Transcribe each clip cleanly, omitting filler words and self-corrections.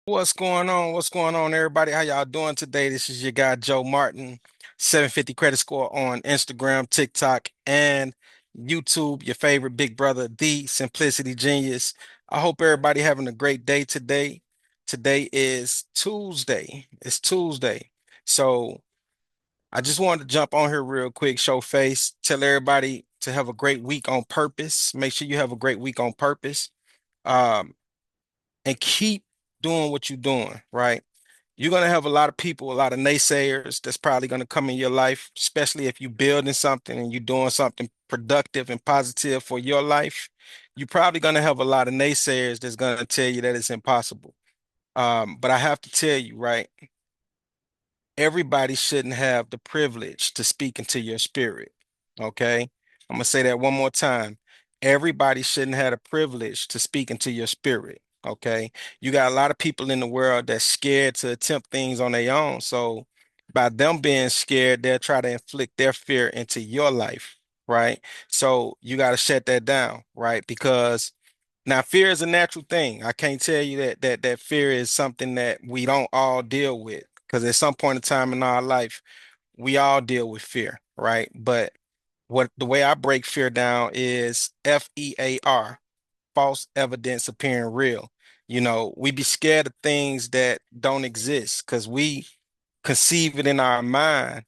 What's going on? What's going on, everybody? How y'all doing today? This is your guy, Joe Martin, 750 credit score on Instagram, TikTok, and YouTube. Your favorite big brother, the Simplicity Genius. I hope everybody having a great day today. Today is Tuesday. It's Tuesday. So I just wanted to jump on here real quick, show face, tell everybody to have a great week on purpose. Make sure you have a great week on purpose. Um, and keep doing what you're doing, right? You're gonna have a lot of people, a lot of naysayers that's probably gonna come in your life, especially if you're building something and you're doing something productive and positive for your life. You're probably gonna have a lot of naysayers that's gonna tell you that it's impossible. But I have to tell you, right? Everybody shouldn't have the privilege to speak into your spirit. Okay. I'm going to say that one more time. Everybody shouldn't have the privilege to speak into your spirit. Okay. You got a lot of people in the world that's scared to attempt things on their own. So by them being scared, they'll try to inflict their fear into your life. Right. So you got to shut that down. Right. Because now fear is a natural thing. I can't tell you that fear is something that we don't all deal with because at some point in time in our life, we all deal with fear, right? But what the way I break fear down is FEAR, false evidence appearing real. We be scared of things that don't exist because we conceive it in our mind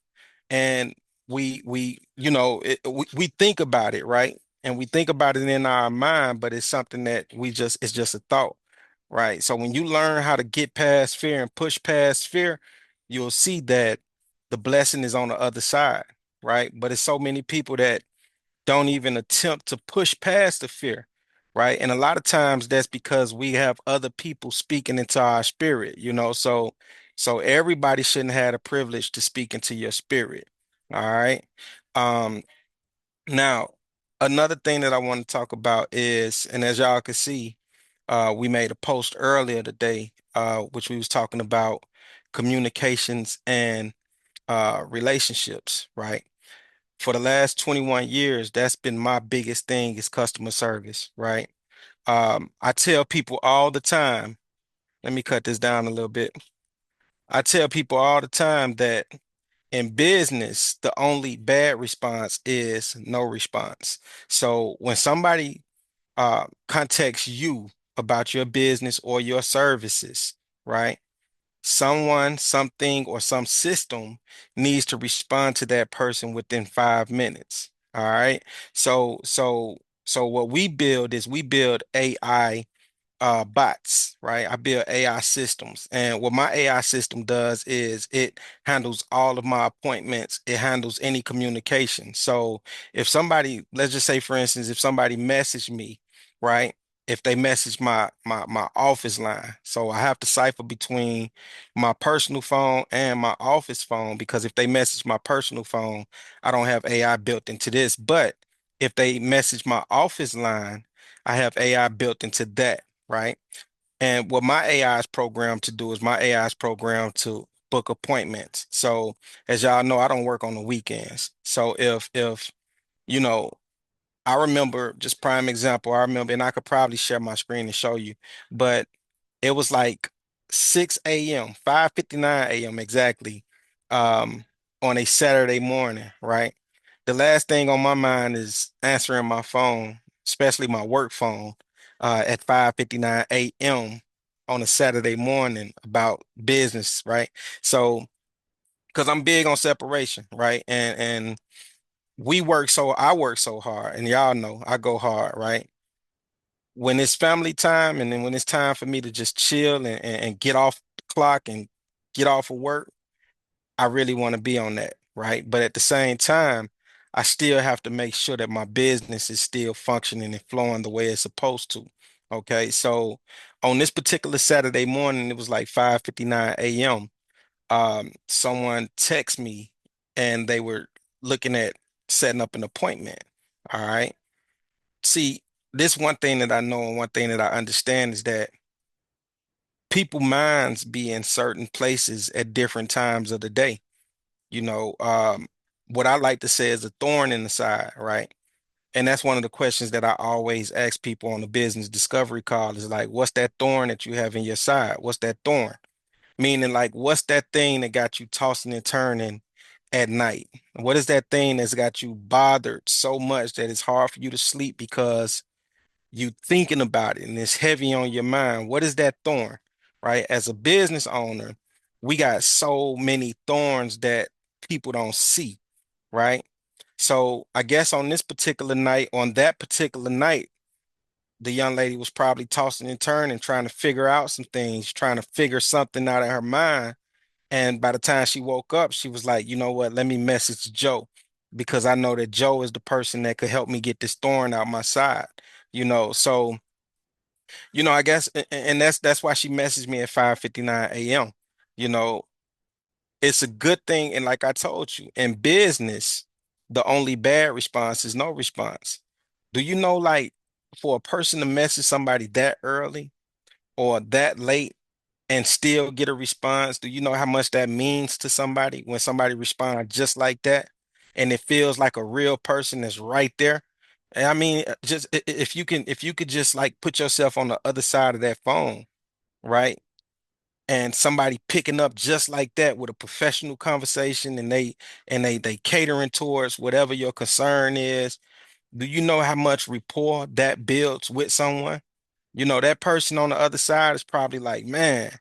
and we think about it, right? And we think about it in our mind, but it's something that it's just a thought, right? So when you learn how to get past fear and push past fear, you'll see that the blessing is on the other side, right? But it's so many people that don't even attempt to push past the fear, right? And a lot of times that's because we have other people speaking into our spirit, so everybody shouldn't have the privilege to speak into your spirit. All right. Um, Now another thing that I want to talk about is, and as y'all can see, we made a post earlier today, which we was talking about communications and relationships, right? For the last 21 years, that's been my biggest thing is customer service, right? I tell people all the time, let me cut this down a little bit. I tell people all the time that in business, the only bad response is no response. So when somebody contacts you about your business or your services, right? Someone, something, or some system needs to respond to that person within 5 minutes. All right. So what we build is we build AI bots, right? I build AI systems. And what my AI system does is it handles all of my appointments. It handles any communication. So if somebody, let's just say for instance, if somebody messaged me, right? If they message my office line. So I have to cipher between my personal phone and my office phone because if they message my personal phone, I don't have AI built into this. But if they message my office line, I have AI built into that, right? And what my AI is programmed to do is my AI is programmed to book appointments. So as y'all know, I don't work on the weekends. So if you know, I remember just prime example, I remember, and I could probably share my screen and show you, but it was like 6 a.m., 5:59 a.m. exactly, um, on a Saturday morning, right? The last thing on my mind is answering my phone, especially my work phone, at 5:59 a.m. on a Saturday morning about business, right? So, because I'm big on separation, right? And I work so hard, and y'all know I go hard, right? When it's family time and then when it's time for me to just chill and get off the clock and get off of work, I really want to be on that, right? But at the same time, I still have to make sure that my business is still functioning and flowing the way it's supposed to. Okay, so on this particular Saturday morning, it was like 5:59 a.m. Someone texted me and they were looking at setting up an appointment. All right. See, this one thing that I know and one thing that I understand is that people minds be in certain places at different times of the day. You know, what I like to say is a thorn in the side, right? And that's one of the questions that I always ask people on the business discovery call is like, what's that thorn that you have in your side? What's that thorn? Meaning, like, what's that thing that got you tossing and turning at night? What is that thing that's got you bothered so much that it's hard for you to sleep because you thinking about it and it's heavy on your mind? What is that thorn? Right? As a business owner, we got so many thorns that people don't see, right? So I guess on this particular night, on that particular night, the young lady was probably tossing and turning, trying to figure out some things, trying to figure something out of her mind. And by the time she woke up, she was like, you know what, let me message Joe because I know that Joe is the person that could help me get this thorn out my side, you know. So, I guess and that's why she messaged me at 5:59 a.m. You know, it's a good thing. And like I told you, in business, the only bad response is no response. Do you know, like, for a person to message somebody that early or that late and still get a response, do you know how much that means to somebody when somebody responds just like that? And it feels like a real person that's right there. And I mean, just if you could just like put yourself on the other side of that phone, right? And somebody picking up just like that with a professional conversation and they catering towards whatever your concern is. Do you know how much rapport that builds with someone? That person on the other side is probably like, man,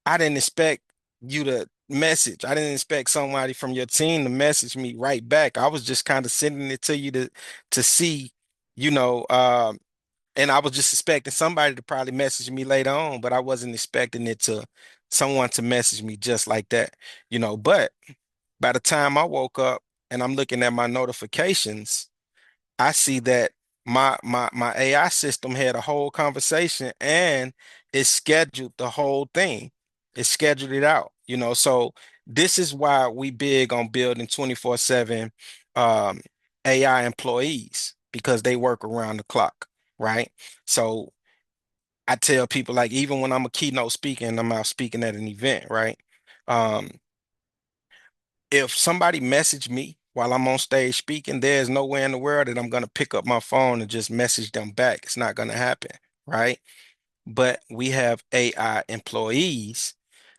I didn't expect you to message. I didn't expect somebody from your team to message me right back. I was just kind of sending it to you to see, you know, and I was just expecting somebody to probably message me later on, but I wasn't expecting it to someone to message me just like that, But by the time I woke up and I'm looking at my notifications, I see that my AI system had a whole conversation and it scheduled the whole thing. It scheduled it out, So this is why we big on building 24/7 um, AI employees because they work around the clock, right? So I tell people like even when I'm a keynote speaker and I'm out speaking at an event, right? Um, if somebody message me while I'm on stage speaking, there's no way in the world that I'm going to pick up my phone and just message them back. It's not going to happen, right? But we have AI employees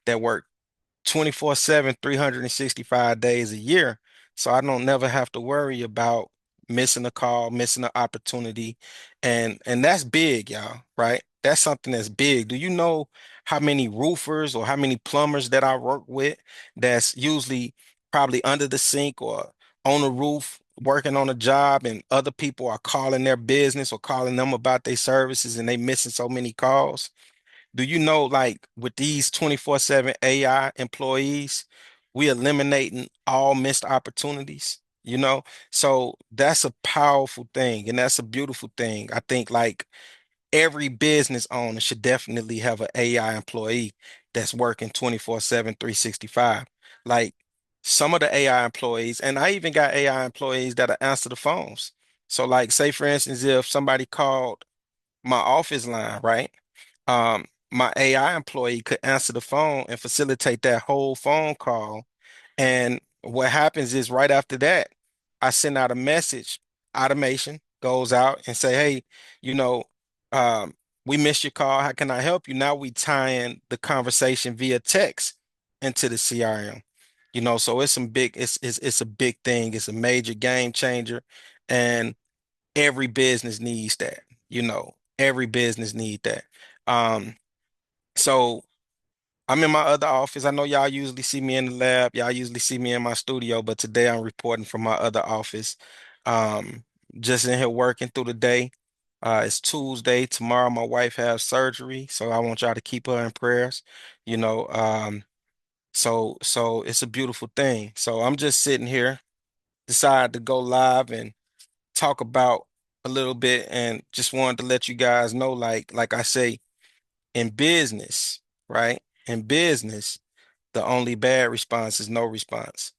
that work 24/7, 365 days a year. So I don't never have to worry about missing a call, missing an opportunity. And that's big, y'all, right? That's something that's big. Do you know how many roofers or how many plumbers that I work with that's usually probably under the sink or on the roof working on a job and other people are calling their business or calling them about their services and they missing so many calls? Do you know, like, with these 24/7 AI employees, we eliminating all missed opportunities, you know? So that's a powerful thing and that's a beautiful thing. I think like every business owner should definitely have an AI employee that's working 24/7, 365. Like some of the AI employees, and I even got AI employees that answer the phones. So like say for instance, if somebody called my office line, right? My AI employee could answer the phone and facilitate that whole phone call. And what happens is right after that, I send out a message, automation goes out and say, hey, you know, we missed your call. How can I help you? Now we tie in the conversation via text into the CRM. So it's some big, it's a big thing. It's a major game changer. And every business needs that, every business need that. Um, so I'm in my other office. I know y'all usually see me in the lab. Y'all usually see me in my studio, but today I'm reporting from my other office. Um, just in here working through the day. It's Tuesday. Tomorrow my wife has surgery, so I want y'all to keep her in prayers. You know, so it's a beautiful thing. So I'm just sitting here, decided to go live and talk about a little bit and just wanted to let you guys know, like I say, in business, right? In business, the only bad response is no response.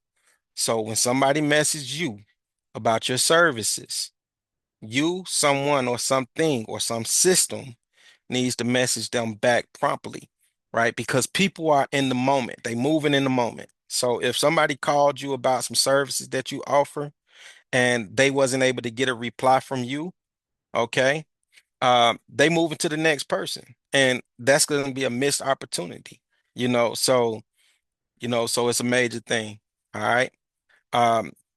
So when somebody messages you about your services, you, someone, or something, or some system needs to message them back promptly, right? Because people are in the moment, they moving in the moment. So if somebody called you about some services that you offer, and they wasn't able to get a reply from you, okay, they move into the next person, and that's going to be a missed opportunity, so so it's a major thing. All right.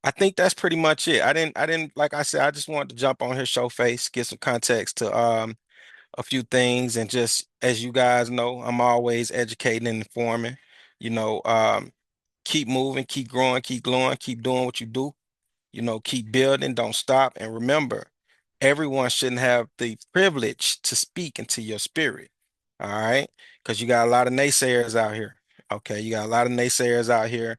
I think that's pretty much it. I didn't, like I said, I just wanted to jump on here, show face, get some context to a few things, and just as you guys know, I'm always educating and informing. You know, keep moving, keep growing, keep glowing, keep doing what you do. Keep building, don't stop. And remember, everyone shouldn't have the privilege to speak into your spirit. All right. Because you got a lot of naysayers out here. Okay. You got a lot of naysayers out here,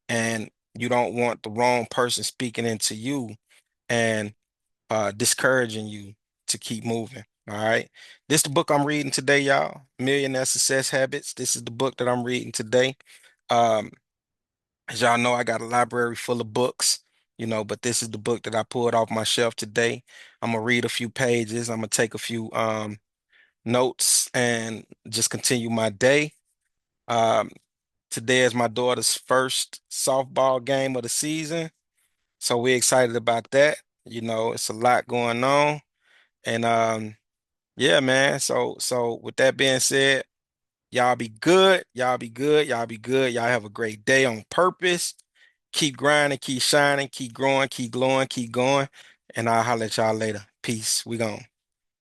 and you don't want the wrong person speaking into you and discouraging you to keep moving. All right. This is the book I'm reading today, y'all. Millionaire Success Habits. This is the book that I'm reading today. Um, as y'all know, I got a library full of books, but this is the book that I pulled off my shelf today. I'm gonna read a few pages. I'm gonna take a few notes and just continue my day. Um, Today is my daughter's first softball game of the season, so we're excited about that. It's a lot going on, and yeah, man. So with that being said, y'all be good. Y'all be good. Y'all be good. Y'all have a great day on purpose. Keep grinding, keep shining, keep growing, keep glowing, keep going. And I'll holler at y'all later. Peace. We gone.